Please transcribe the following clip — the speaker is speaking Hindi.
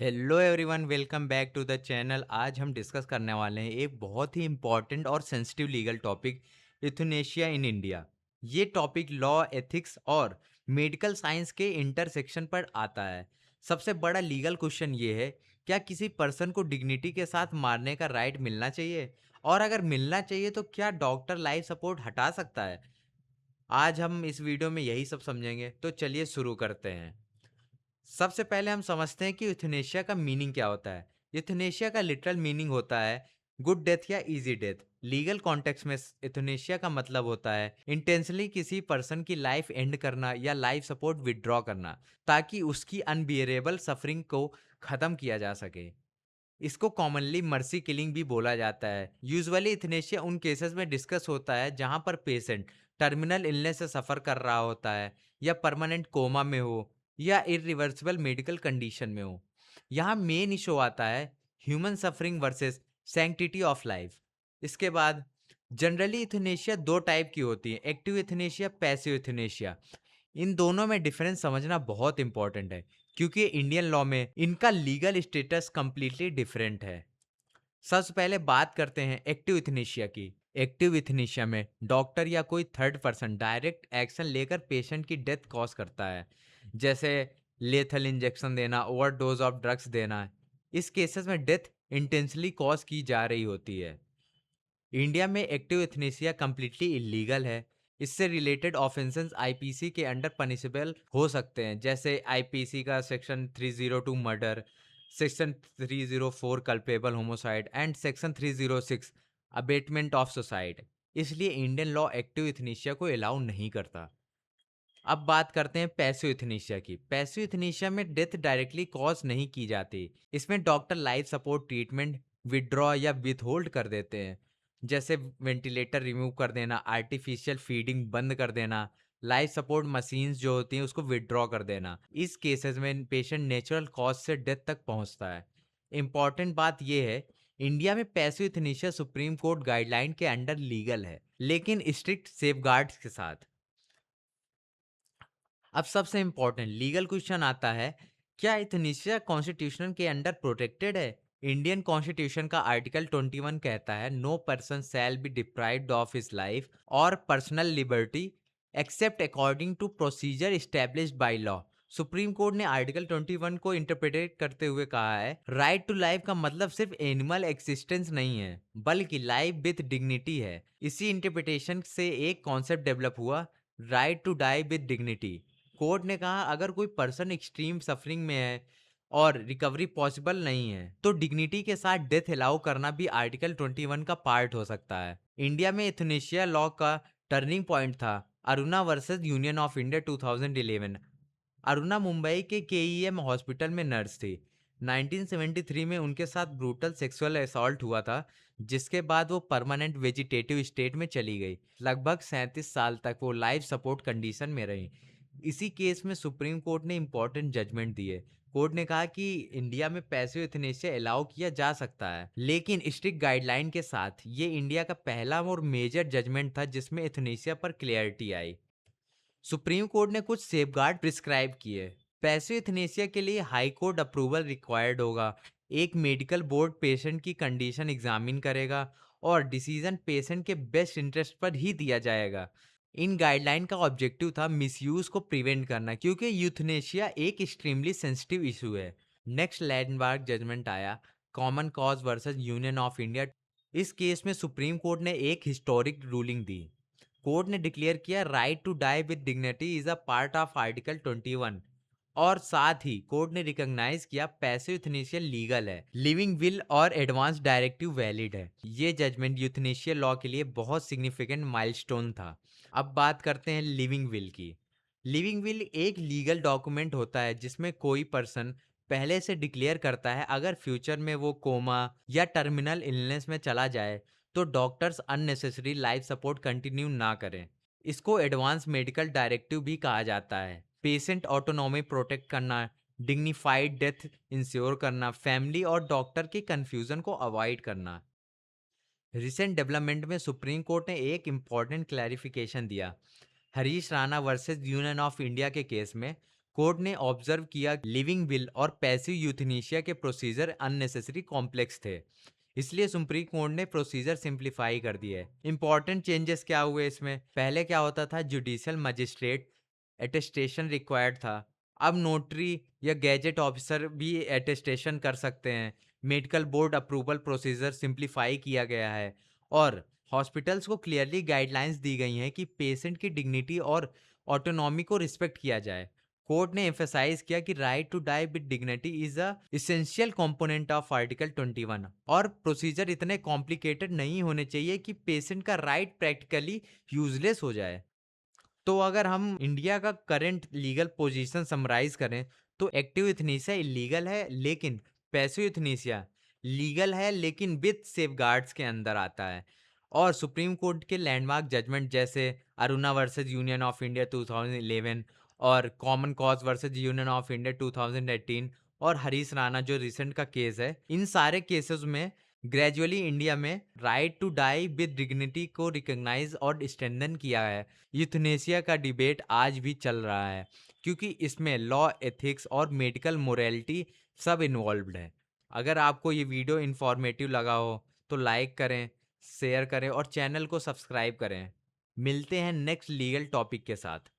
Hello everyone, welcome back to the channel. आज हम डिस्कस करने वाले हैं एक बहुत ही इम्पॉर्टेंट और sensitive legal topic, euthanasia in India. ये टॉपिक लॉ, एथिक्स और मेडिकल साइंस के इंटरसेक्शन पर आता है। सबसे बड़ा लीगल क्वेश्चन ये है, क्या किसी पर्सन को डिग्निटी के साथ मारने का राइट मिलना चाहिए? और अगर मिलना चाहिए तो क्या डॉक्टर लाइफ सपोर्ट हटा सकता है? आज हम इस वीडियो में यही सब समझेंगे, तो चलिए शुरू करते हैं। सबसे पहले हम समझते हैं कि यूथनेशिया का मीनिंग क्या होता है। यूथनेशिया का लिटरल मीनिंग होता है गुड डेथ या इजी डेथ। लीगल कॉन्टेक्स्ट में यूथनेशिया का मतलब होता है इंटेंशनली किसी पर्सन की लाइफ एंड करना या लाइफ सपोर्ट विड्रॉ करना, ताकि उसकी अनबियरेबल सफरिंग को खत्म किया जा सके। इसको कॉमनली मर्सी किलिंग भी बोला जाता है। यूजुअली इथनेशिया उन केसेस में डिस्कस होता है जहां पर पेशेंट टर्मिनल इलनेस से सफ़र कर रहा होता है, या परमानेंट कोमा में हो, या इरिवर्सिबल मेडिकल कंडीशन में हो। यहाँ मेन इशू आता है human suffering versus sanctity of life. इसके बाद जनरली इथनेशिया दो टाइप की होती है, एक्टिव इथनेशिया, पैसिव इथनेशिया। इन दोनों में डिफरेंस समझना बहुत इंपॉर्टेंट है, क्योंकि इंडियन लॉ में इनका लीगल स्टेटस कंप्लीटली डिफरेंट है। सबसे पहले बात करते हैं एक्टिव इथनेशिया की। एक्टिव इथनेशिया में डॉक्टर या कोई थर्ड पर्सन डायरेक्ट एक्शन लेकर पेशेंट की डेथ कॉज करता है, जैसे लेथल इंजेक्शन देना, ओवरडोज ऑफ ड्रग्स देना। इस केसेस में डेथ इंटेंशनली कॉज की जा रही होती है। इंडिया में एक्टिव एथनेसिया कंप्लीटली इलीगल है। इससे रिलेटेड ऑफेंसेस आईपीसी के अंडर पनिशेबल हो सकते हैं, जैसे आईपीसी का section 302 murder, section 304 culpable homicide and section 306 abetment of suicide. इसलिए इंडियन लॉ एक्टिव एथनेसिया को अलाउ नहीं करता। अब बात करते हैं पैसिव इथनेशिया की। पैसिव इथनेशिया में डेथ डायरेक्टली कॉज नहीं की जाती। इसमें doctor life support treatment withdraw या विथहोल्ड कर देते हैं, जैसे वेंटिलेटर रिमूव कर देना, आर्टिफिशियल फीडिंग बंद कर देना, लाइफ सपोर्ट मशीन्स जो होती हैं उसको विड्रॉ कर देना। इस केसेस में पेशेंट नेचुरल कॉज से डेथ तक पहुंचता है। इंपॉर्टेंट बात यह है, इंडिया में पैसिव इथनेशिया सुप्रीम कोर्ट गाइडलाइन के अंडर लीगल है, लेकिन स्ट्रिक्ट सेफगार्ड्स के साथ। अब सबसे इंपॉर्टेंट लीगल क्वेश्चन आता है, क्या इथनेशिया कॉन्स्टिट्यूशन के अंडर प्रोटेक्टेड है? इंडियन कॉन्स्टिट्यूशन का आर्टिकल 21 कहता है no person shall be deprived of his life और personal liberty except according to procedure established by law. Supreme court ने आर्टिकल 21 को इंटरप्रेट करते हुए कहा है राइट टू लाइफ का मतलब सिर्फ एनिमल एक्सिस्टेंस नहीं है, बल्कि लाइफ विद डिग्निटी है। इसी इंटरप्रिटेशन से एक कॉन्सेप्ट डेवलप हुआ, right to die with dignity. Court ने कहा अगर कोई पर्सन एक्सट्रीम सफरिंग में है और रिकवरी पॉसिबल नहीं है, तो डिग्निटी के साथ डेथ अलाउ करना भी आर्टिकल 21 का पार्ट हो सकता है। इंडिया में इथनेशिया लॉ का टर्निंग पॉइंट था Aruna versus union of India 2011। Aruna Mumbai के केईएम हॉस्पिटल में नर्स थी। 1973 में उनके साथ ब्रूटल सेक्सुअल असॉल्ट हुआ था, जिसके बाद वो परमानेंट वेजिटेटिव स्टेट में चली गई। लगभग 37 साल तक वो लाइफ सपोर्ट कंडीशन में रही। इसी केस में सुप्रीम कोर्ट ने इंपॉर्टेंट जजमेंट दिए। कोर्ट ने कहा कि इंडिया में पैसिव यूथनेसिया अलाउ किया जा सकता है, लेकिन स्ट्रिक्ट गाइडलाइन के साथ। ये इंडिया का पहला और मेजर जजमेंट था जिसमें यूथनेसिया पर क्लियरिटी आई। सुप्रीम कोर्ट ने कुछ सेफगार्ड प्रिस्क्राइब किए। पैसिव यूथनेसिया के लिए हाई कोर्ट अप्रूवल रिक्वायर्ड होगा। एक मेडिकल बोर्ड पेशेंट की कंडीशन एग्जामिन करेगा और डिसीजन पेशेंट के बेस्ट इंटरेस्ट पर ही दिया जाएगा। इन गाइडलाइन का ऑब्जेक्टिव था मिसयूज को प्रिवेंट करना, क्योंकि यूथनेशिया एक एक्सट्रीमली सेंसिटिव इशू है। नेक्स्ट लैंडमार्क जजमेंट आया common cause versus union of India. इस केस में सुप्रीम कोर्ट ने एक हिस्टोरिक रूलिंग दी। कोर्ट ने डिक्लेयर किया right to die with dignity is a part of article 21, और साथ ही कोर्ट ने रिकॉग्नाइज किया पैसिव यूथनेशिया लीगल है, लिविंग विल और एडवांस डायरेक्टिव वैलिड है। ये जजमेंट यूथनेशिया लॉ के लिए बहुत सिग्निफिकेंट माइलस्टोन था। अब बात करते हैं लिविंग विल की। लिविंग विल एक लीगल डॉक्यूमेंट होता है जिसमें कोई पर्सन पहले से डिक्लेयर करता है अगर फ्यूचर में वो कोमा या टर्मिनल इलनेस में चला जाए तो doctors unnecessary life support continue ना करें। इसको एडवांस मेडिकल डायरेक्टिव भी कहा जाता है। पेशेंट ऑटोनॉमी प्रोटेक्ट करना, डिग्निफाइड डेथ इंश्योर करना, फैमिली और डॉक्टर के कंफ्यूजन को अवॉइड करना। रिसेंट डेवलपमेंट में सुप्रीम कोर्ट ने एक इम्पॉर्टेंट क्लैरिफिकेशन दिया। Harish Rana versus union of India के केस में कोर्ट ने ऑब्जर्व किया लिविंग विल और पैसिव यूथनेशिया के प्रोसीजर अननेसेसरी कॉम्प्लेक्स थे, इसलिए सुप्रीम कोर्ट ने प्रोसीजर सिंप्लीफाई कर दिए। इंपॉर्टेंट चेंजेस क्या हुए इसमें? पहले क्या होता था, जुडिशियल मजिस्ट्रेट अटेस्टेशन रिक्वायर्ड था, अब नोटरी या गैजेट ऑफिसर भी अटेस्टेशन कर सकते हैं। Medical board approval procedure simplify किया गया है और हॉस्पिटल्स को क्लियरली गाइडलाइंस दी गई हैं कि पेशेंट की डिग्निटी और ऑटोनॉमी को रिस्पेक्ट किया जाए। कोर्ट ने एम्फेसाइज किया कि right to die with dignity is a essential component of article 21 और प्रोसीजर इतने कॉम्प्लिकेटेड नहीं होने चाहिए कि पेशेंट का राइट प्रैक्टिकली यूजलेस हो जाए। तो अगर हम इंडिया का करंट लीगल पोजीशन समराइज करें तो एक्टिव यूथनेसिया इलीगल है, लेकिन पैसिव यूथनेसिया लीगल है लेकिन विद सेफगार्ड्स के अंदर आता है। और सुप्रीम कोर्ट के लैंडमार्क जजमेंट जैसे Aruna versus union of India 2011 और common cause versus union of India 2018 और हरीश राणा जो रिसेंट का केस है, इन सारे केसेस में ग्रेजुअली इंडिया में right to die with dignity को रिकॉग्नाइज और स्ट्रेंथन किया है। यूथनेशिया का डिबेट आज भी चल रहा है क्योंकि इसमें लॉ, एथिक्स और मेडिकल मोरालिटी सब इन्वॉल्व्ड है। अगर आपको ये वीडियो इन्फॉर्मेटिव लगा हो तो लाइक करें, शेयर करें और चैनल को सब्सक्राइब करें। मिलते हैं नेक्स्ट लीगल टॉपिक के साथ।